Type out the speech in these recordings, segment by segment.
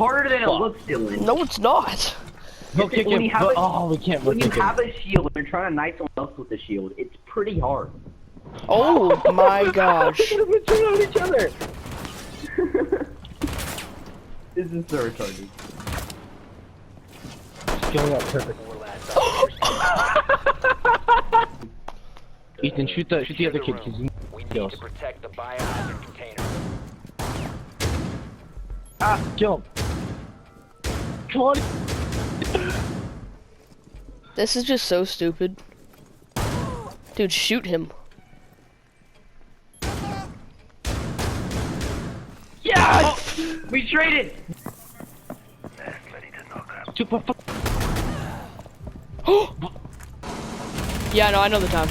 harder than it looks, Dylan. No, it's not. Go kick him. Oh, we can't. When you have a shield and you're trying to knight someone else with the shield, it's pretty hard. Oh my gosh. We're turning on each other. This is so retarded. Going out perfect. Ethan, shoot the other kid because he kills. Protect the biohazard container. Ah, kill him. Come on. This is just so stupid. Dude, shoot him. Yeah! Oh, we traded! Super Yeah, no, I know the time.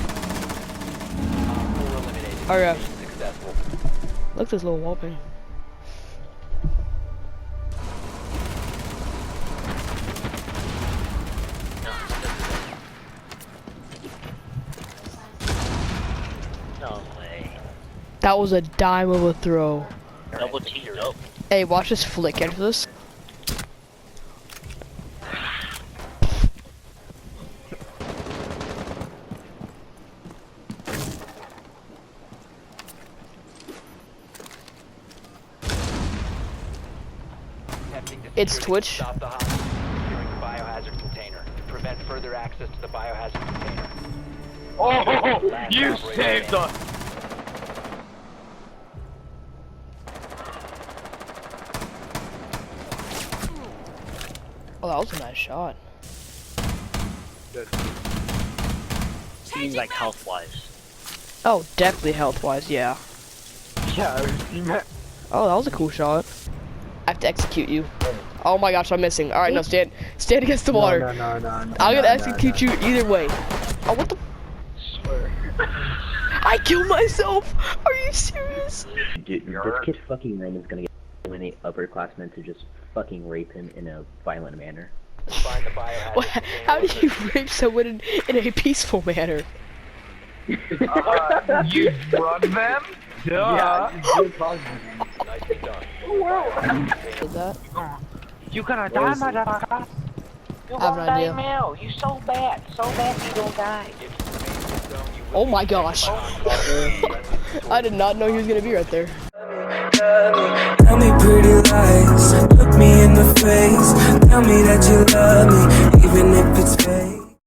Hurry up. Look at this little wall painting. No way. That was a dime of a throw. Double teamed up. Hey, watch this flick after this. It's Twitch. Stop the hostage from securing the biohazard container to prevent further access to the biohazard container. Oh, Last you operator saved standing. us. Oh, that was a nice shot. Seems like health-wise. Oh, definitely health-wise, yeah. Yeah, you met. Oh, that was a cool shot. I have to execute you. Oh my gosh, I'm missing. Alright, no, stand against the water. No. I'm gonna execute you either way. Oh, what the? Swear. I killed myself! Are you serious? Dude, this kid fucking Roman's gonna get so many upperclassmen to just fucking rape him in a violent manner. Find the biohazard What? container. How do you rape someone in a peaceful manner? You drug them? Yeah. Nicely done. Did that? You gonna die, motherfucker. You I have gonna an die idea. now. You so bad you gonna die. If you remain in the zone, you will Oh my gosh. I did not know he was gonna be right there. Tell me pretty lies, look me in the face. Tell me that you love me, even if